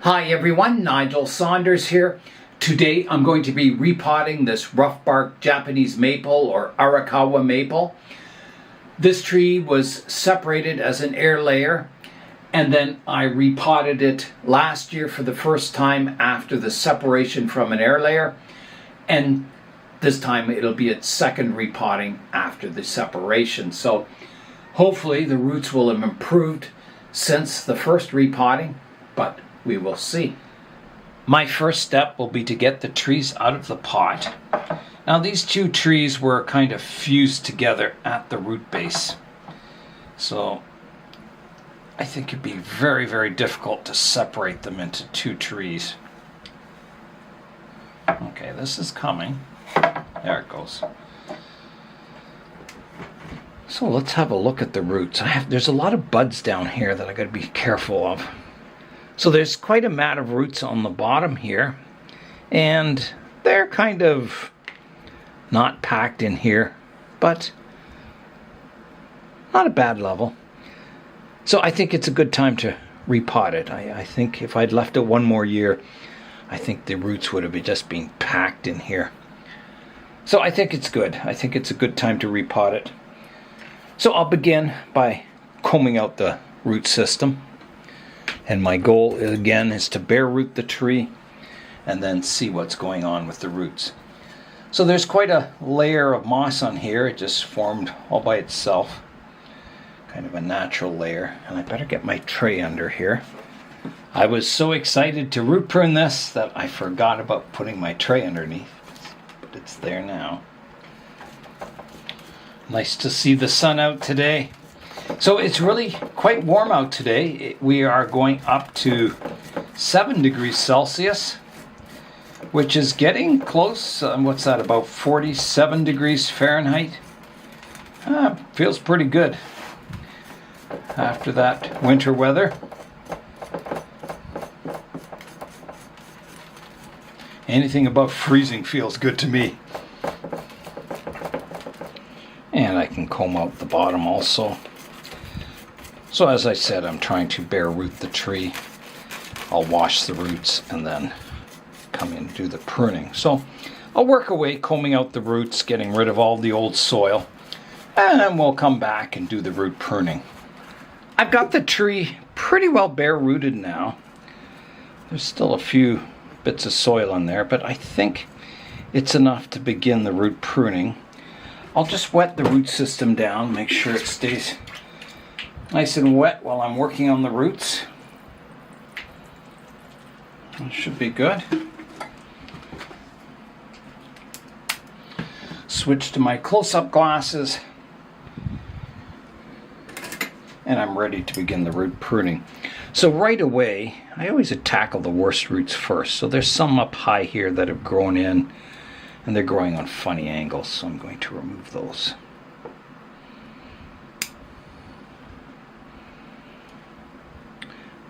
Hi everyone, Nigel Saunders here. Today I'm going to be repotting this rough bark Japanese maple or Arakawa maple. This tree was separated as an air layer and then I repotted it last year for the first time after the separation from an air layer, and this time it'll be its second repotting after the separation. So hopefully the roots will have improved since the first repotting, but we will see. My first step will be to get the trees out of the pot. Now these two trees were kind of fused together at the root base. So I think it'd be very, very difficult to separate them into two trees. Okay, this is coming. There it goes. So let's have a look at the roots. There's a lot of buds down here that I got to be careful of. So there's quite a mat of roots on the bottom here, and they're kind of not packed in here, but not a bad level. So I think it's a good time to repot it. I think if I'd left it one more year, I think the roots would have just been packed in here. So I think it's good. I think it's a good time to repot it. So I'll begin by combing out the root system. And my goal, again, is to bare root the tree and then see what's going on with the roots. So there's quite a layer of moss on here. It just formed all by itself. Kind of a natural layer. And I better get my tray under here. I was so excited to root prune this that I forgot about putting my tray underneath. But it's there now. Nice to see the sun out today. So it's really quite warm out today. We are going up to 7 degrees Celsius, which is getting close. What's that, about 47 degrees Fahrenheit? Feels pretty good after that winter weather. Anything above freezing feels good to me. And I can comb out the bottom also. So as I said, I'm trying to bare root the tree. I'll wash the roots and then come in and do the pruning. So I'll work away combing out the roots, getting rid of all the old soil, and then we'll come back and do the root pruning. I've got the tree pretty well bare rooted now. There's still a few bits of soil in there, but I think it's enough to begin the root pruning. I'll just wet the root system down, make sure it stays nice and wet while I'm working on the roots. That should be good. Switch to my close-up glasses. And I'm ready to begin the root pruning. So right away, I always tackle the worst roots first. So there's some up high here that have grown in, and they're growing on funny angles, so I'm going to remove those.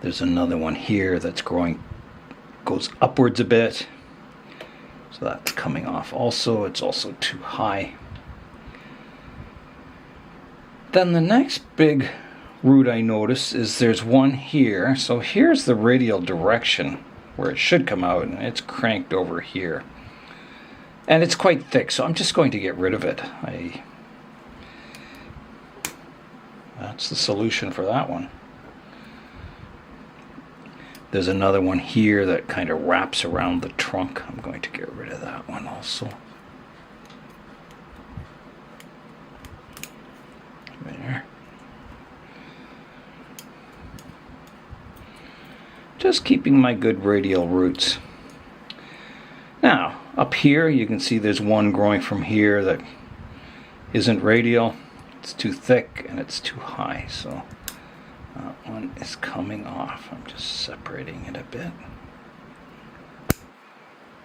There's another one here that's growing, goes upwards a bit. So that's coming off also. It's also too high. Then the next big root I notice is there's one here. So here's the radial direction where it should come out, and it's cranked over here. And it's quite thick, so I'm just going to get rid of it. That's the solution for that one. There's another one here that kind of wraps around the trunk. I'm going to get rid of that one also. There. Just keeping my good radial roots. Now, up here you can see there's one growing from here that isn't radial. It's too thick and it's too high, so that one is coming off. I'm just separating it a bit.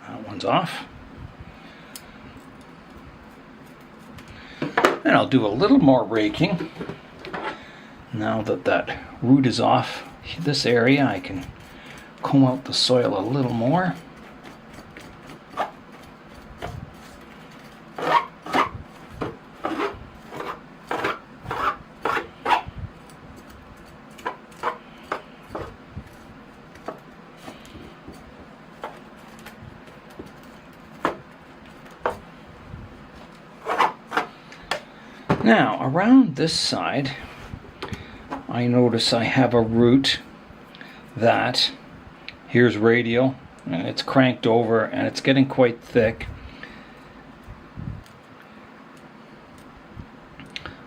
That one's off. And I'll do a little more raking. Now that that root is off this area, I can comb out the soil a little more. Now, around this side, I notice I have a root that, here's radial, and it's cranked over, and it's getting quite thick.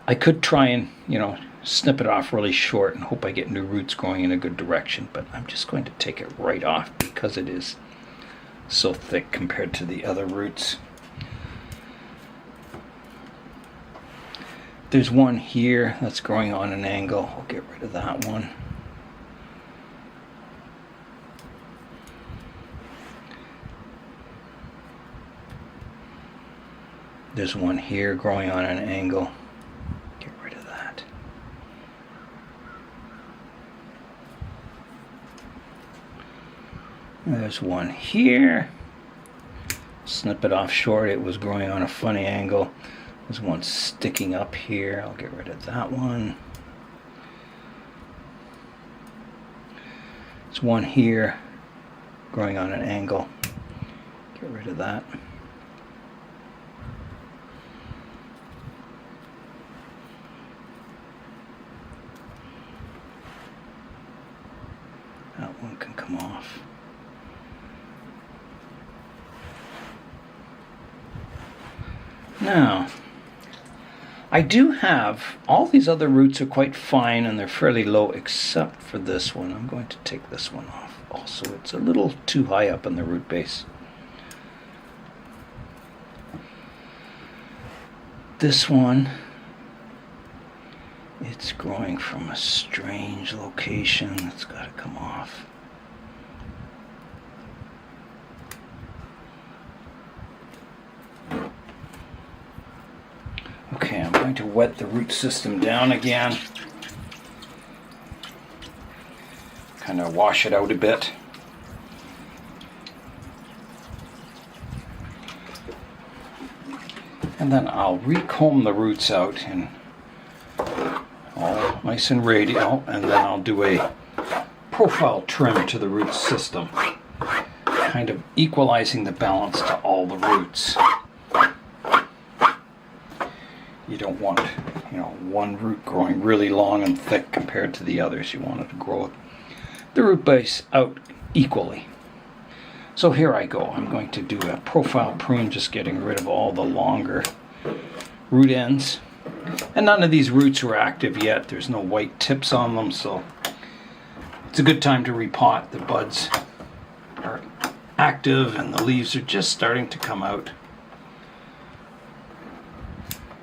I could try and, snip it off really short and hope I get new roots growing in a good direction, but I'm just going to take it right off because it is so thick compared to the other roots. There's one here that's growing on an angle. I'll get rid of that one. There's one here growing on an angle. Get rid of that. There's one here. Snip it off short. It was growing on a funny angle. There's one sticking up here. I'll get rid of that one. There's one here growing on an angle. Get rid of that. That one can come off. Now, I do have, all these other roots are quite fine and they're fairly low except for this one. I'm going to take this one off also. It's a little too high up in the root base. This one, it's growing from a strange location. It's got to come off. Okay, I'm going to wet the root system down again. Kind of wash it out a bit. And then I'll recomb the roots out in all nice and radial, and then I'll do a profile trim to the root system, kind of equalizing the balance to all the roots. You don't want, one root growing really long and thick compared to the others. You want it to grow the root base out equally. So here I go. I'm going to do a profile prune, just getting rid of all the longer root ends. And none of these roots are active yet. There's no white tips on them, so it's a good time to repot. The buds are active and the leaves are just starting to come out.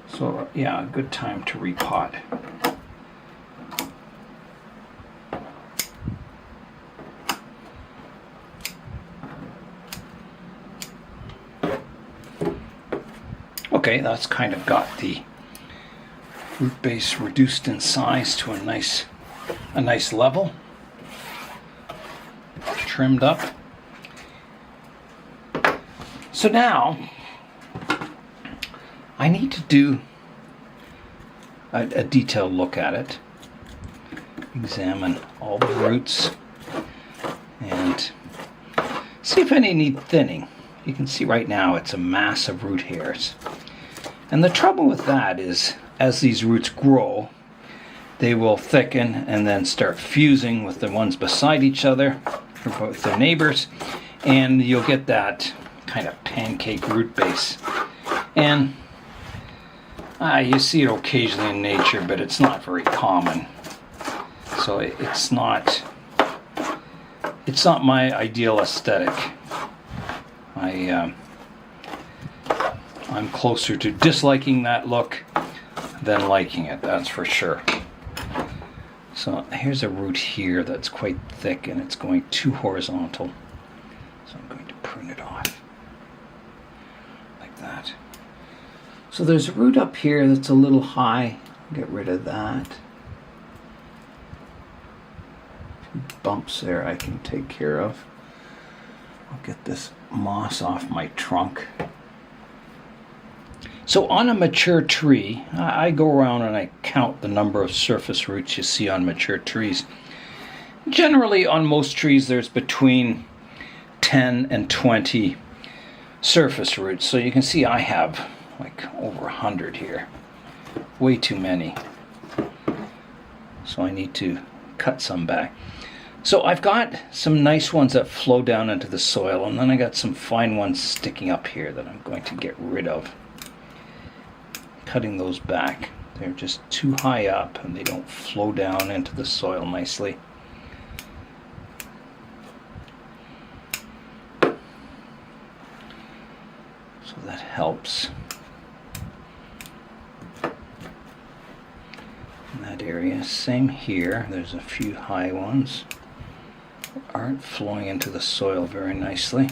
So yeah, a good time to repot. Okay, that's kind of got the root base reduced in size to a nice level. Trimmed up. So now I need to do a detailed look at it. Examine all the roots and see if any need thinning. You can see right now it's a mass of root hairs. And the trouble with that is, as these roots grow, they will thicken and then start fusing with the ones beside each other, or with their neighbors, and you'll get that kind of pancake root base. And you see it occasionally in nature, but it's not very common. So it's not my ideal aesthetic. I'm closer to disliking that look than liking it, that's for sure. So here's a root here that's quite thick and it's going too horizontal. So I'm going to prune it off like that. So there's a root up here that's a little high. Get rid of that. Bumps there I can take care of. I'll get this moss off my trunk. So on a mature tree, I go around and I count the number of surface roots you see on mature trees. Generally on most trees there's between 10 and 20 surface roots. So you can see I have like over 100 here. way too many. So I need to cut some back. So I've got some nice ones that flow down into the soil, and then I got some fine ones sticking up here that I'm going to get rid of. Cutting those back. They're just too high up and they don't flow down into the soil nicely. So that helps. In that area, same here. There's a few high ones that aren't flowing into the soil very nicely.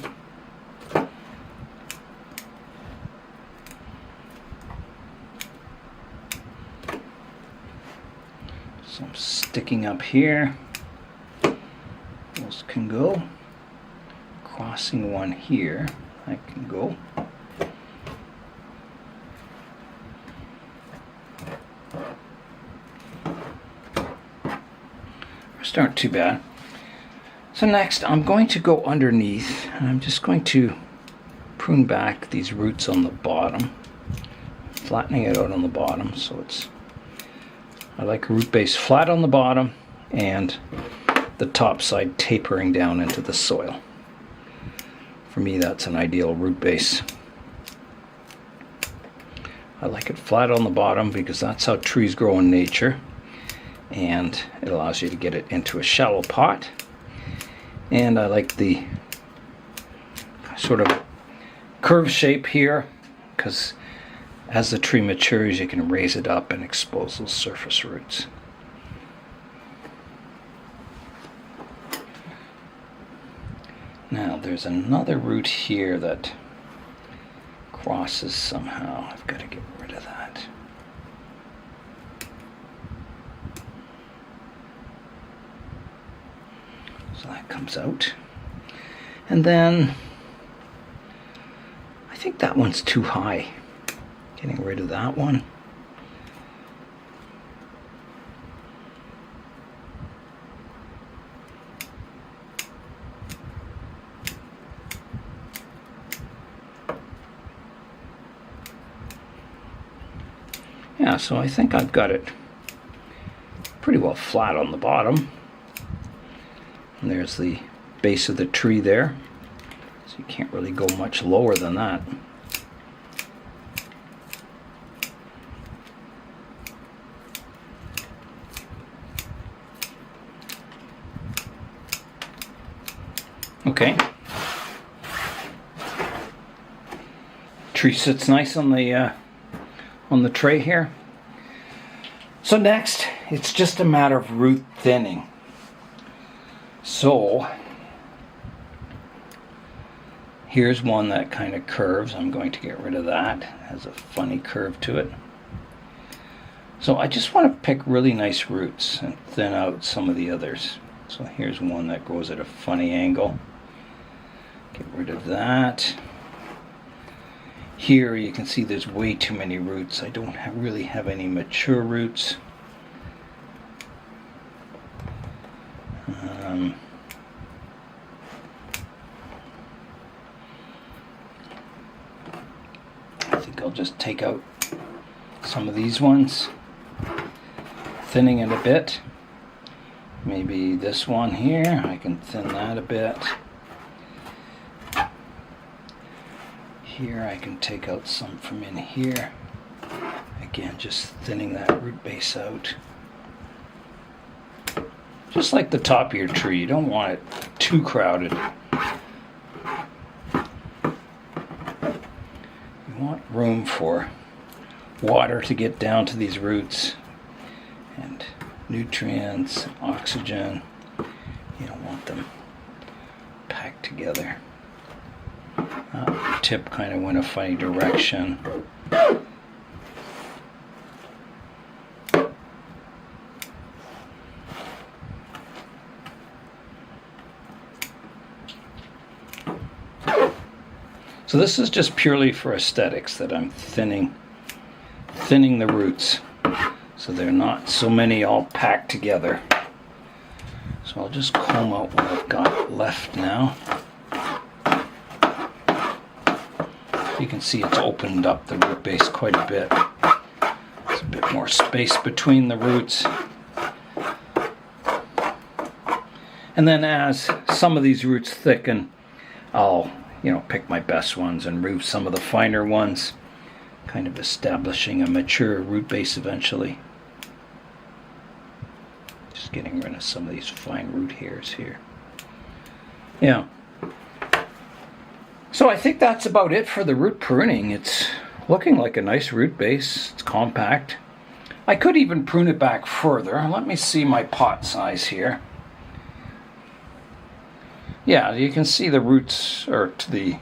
Some sticking up here. Those can go. Crossing one here, that can go. Those aren't too bad. So next I'm going to go underneath and I'm just going to prune back these roots on the bottom, flattening it out on the bottom so it's, I like a root base flat on the bottom and the top side tapering down into the soil. For me, that's an ideal root base. I like it flat on the bottom because that's how trees grow in nature, and it allows you to get it into a shallow pot. And I like the sort of curve shape here because as the tree matures, you can raise it up and expose those surface roots. Now there's another root here that crosses somehow. I've got to get rid of that. So that comes out. And then I think that one's too high. Getting rid of that one. Yeah, so I think I've got it pretty well flat on the bottom. And there's the base of the tree there. So you can't really go much lower than that. Okay. Tree sits nice on the tray here. So next, it's just a matter of root thinning. So here's one that kind of curves. I'm going to get rid of that. It has a funny curve to it. So I just want to pick really nice roots and thin out some of the others. So here's one that goes at a funny angle. Get rid of that. Here you can see there's way too many roots. I don't really have any mature roots. I think I'll just take out some of these ones, thinning it a bit. Maybe this one here, I can thin that a bit. Here I can take out some from in here. Again, just thinning that root base out. Just like the top of your tree, you don't want it too crowded. You want room for water to get down to these roots and nutrients, oxygen. You don't want them packed together. Tip kind of went a funny direction. So this is just purely for aesthetics that I'm thinning the roots so they're not so many all packed together. So I'll just comb out what I've got left now. You can see it's opened up the root base quite a bit. So a bit more space between the roots. And then as some of these roots thicken, I'll, pick my best ones and remove some of the finer ones, kind of establishing a mature root base eventually. Just getting rid of some of these fine root hairs here. Yeah. So I think that's about it for the root pruning. It's looking like a nice root base. It's compact. I could even prune it back further. Let me see my pot size here. Yeah, you can see the roots are to the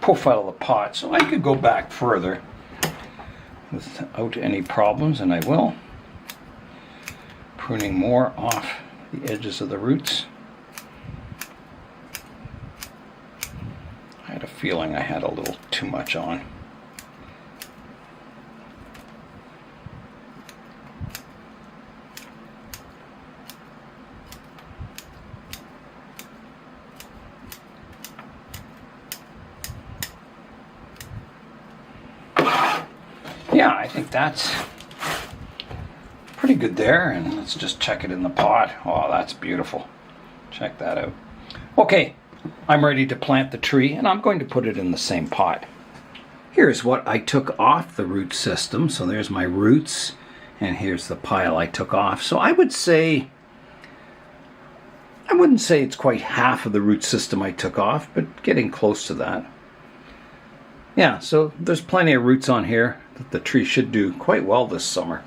profile of the pot, so I could go back further without any problems, and I will. Pruning more off the edges of the roots. I had a feeling I had a little too much on. Yeah, I think that's pretty good there, and let's just check it in the pot. Oh, that's beautiful. Check that out. Okay, I'm ready to plant the tree, and I'm going to put it in the same pot. Here's what I took off the root system. So there's my roots, and here's the pile I took off. So I wouldn't say it's quite half of the root system I took off, but getting close to that. Yeah, so there's plenty of roots on here that the tree should do quite well this summer.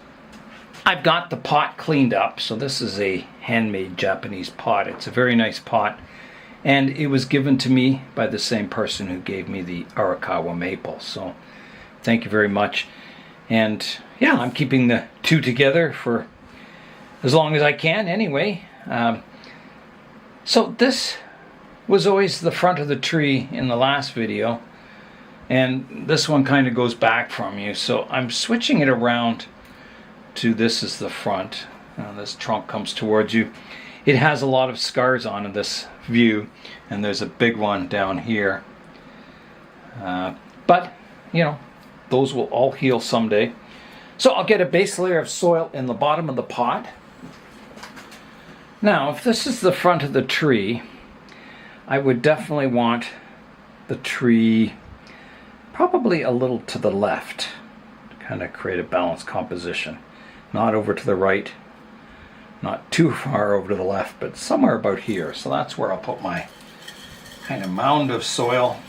I've got the pot cleaned up. So this is a handmade Japanese pot. It's a very nice pot, and it was given to me by the same person who gave me the Arakawa Maple. So thank you very much. And yeah, I'm keeping the two together for as long as I can anyway. So this was always the front of the tree in the last video, and this one kind of goes back from you, so I'm switching it around to this is the front. This trunk comes towards you. It has a lot of scars on in this view, and there's a big one down here, but those will all heal someday. So I'll get a base layer of soil in the bottom of the pot. Now, if this is the front of the tree, I would definitely want the tree probably a little to the left to kind of create a balanced composition. Not over to the right, not too far over to the left, but somewhere about here. So that's where I'll put my kind of mound of soil,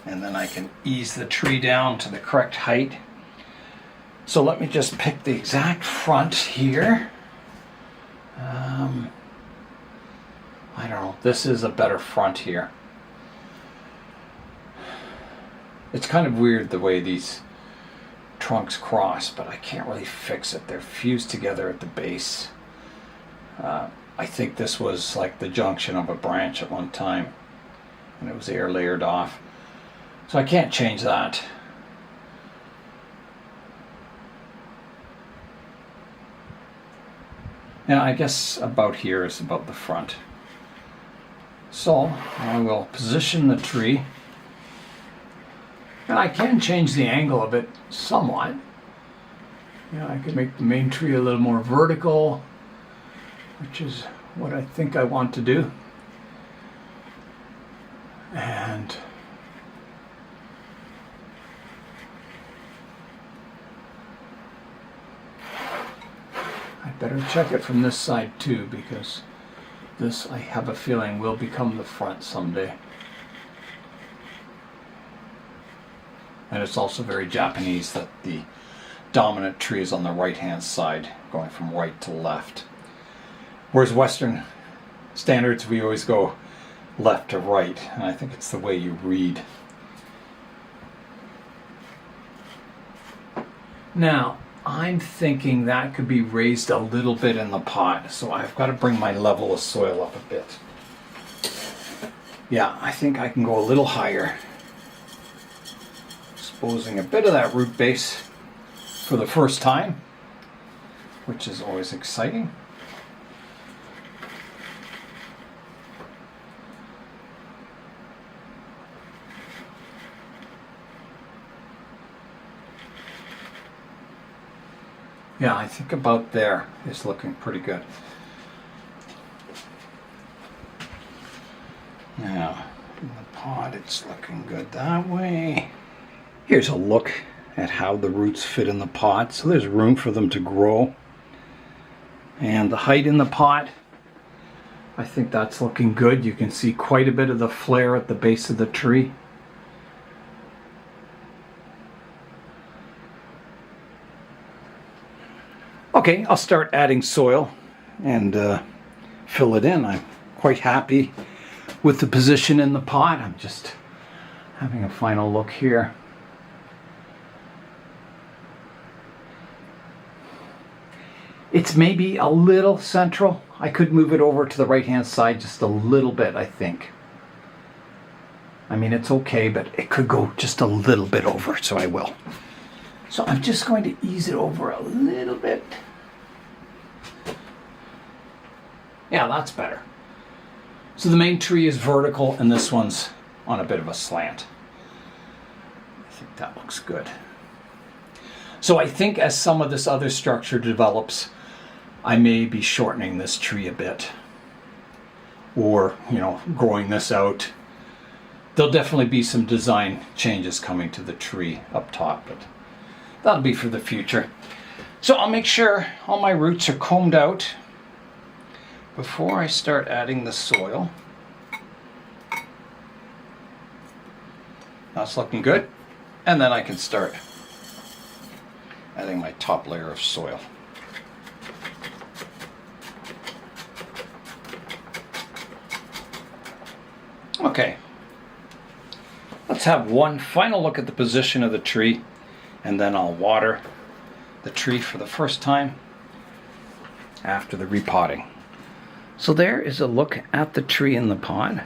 and then I can ease the tree down to the correct height. So let me just pick the exact front here. I don't know, this is a better front here. It's kind of weird the way these trunks cross, but I can't really fix it. They're fused together at the base. I think this was like the junction of a branch at one time, and it was air layered off. So I can't change that. And I guess about here is about the front. So I will position the tree. And I can change the angle of it somewhat. I can make the main tree a little more vertical, which is what I think I want to do. And I better check it from this side too, because this, I have a feeling, will become the front someday. And it's also very Japanese that the dominant tree is on the right-hand side, going from right to left. Whereas Western standards, we always go left to right, and I think it's the way you read. Now, I'm thinking that could be raised a little bit in the pot, so I've got to bring my level of soil up a bit. Yeah, I think I can go a little higher. Exposing a bit of that root base for the first time, which is always exciting. Yeah, I think about there is looking pretty good. Now, in the pot, it's looking good that way. Here's a look at how the roots fit in the pot. So there's room for them to grow. And the height in the pot, I think that's looking good. You can see quite a bit of the flare at the base of the tree. Okay, I'll start adding soil and fill it in. I'm quite happy with the position in the pot. I'm just having a final look here. It's maybe a little central. I could move it over to the right hand side just a little bit, I think. I mean, it's okay, but it could go just a little bit over, so I will. So I'm just going to ease it over a little bit. Yeah, that's better. So the main tree is vertical and this one's on a bit of a slant. I think that looks good. So I think as some of this other structure develops, I may be shortening this tree a bit. Or, growing this out. There'll definitely be some design changes coming to the tree up top, but that'll be for the future. So I'll make sure all my roots are combed out before I start adding the soil. That's looking good. And then I can start adding my top layer of soil. Okay. Let's have one final look at the position of the tree, and then I'll water the tree for the first time after the repotting. So there is a look at the tree in the pot.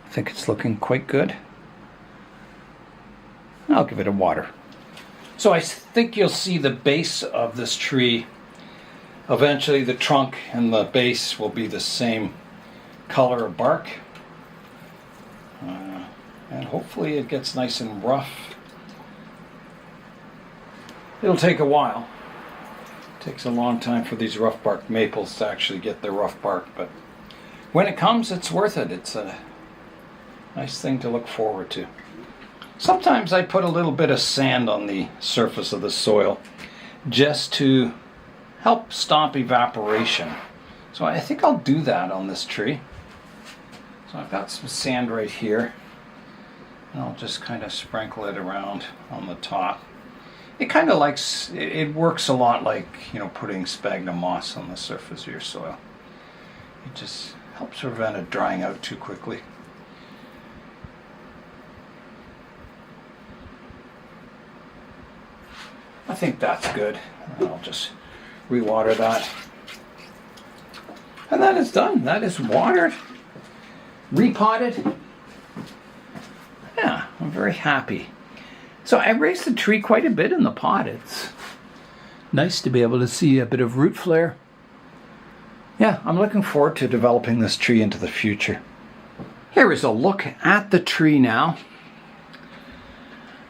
I think it's looking quite good. I'll give it a water. So I think you'll see the base of this tree. Eventually the trunk and the base will be the same color of bark. And hopefully it gets nice and rough. It'll take a while. It takes a long time for these rough bark maples to actually get their rough bark, but when it comes, it's worth it. It's a nice thing to look forward to. Sometimes I put a little bit of sand on the surface of the soil just to help stop evaporation. So I think I'll do that on this tree. So I've got some sand right here. And I'll just kind of sprinkle it around on the top. It kind of it works a lot like, putting sphagnum moss on the surface of your soil. It just helps prevent it drying out too quickly. I think that's good. I'll just rewater that. And that is done. That is watered, repotted. Yeah, I'm very happy. So I raised the tree quite a bit in the pot. It's nice to be able to see a bit of root flare. Yeah, I'm looking forward to developing this tree into the future. Here is a look at the tree now.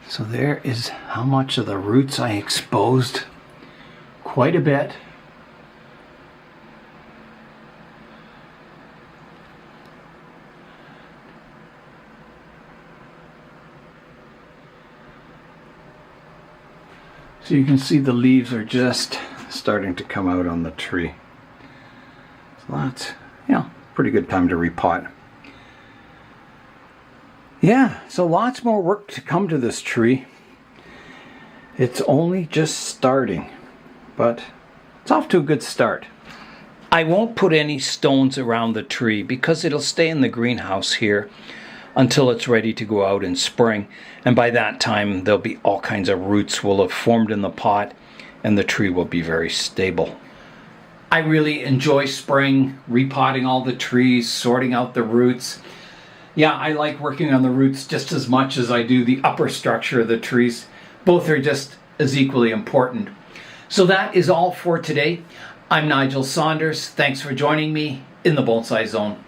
So there is how much of the roots I exposed. Quite a bit. So you can see the leaves are just starting to come out on the tree. So that's, pretty good time to repot. Yeah, so lots more work to come to this tree. It's only just starting, but it's off to a good start. I won't put any stones around the tree because it'll stay in the greenhouse here until it's ready to go out in spring. And by that time, there'll be all kinds of roots will have formed in the pot and the tree will be very stable. I really enjoy spring, repotting all the trees, sorting out the roots. Yeah, I like working on the roots just as much as I do the upper structure of the trees. Both are just as equally important. So that is all for today. I'm Nigel Saunders. Thanks for joining me in the Bonsai Zone.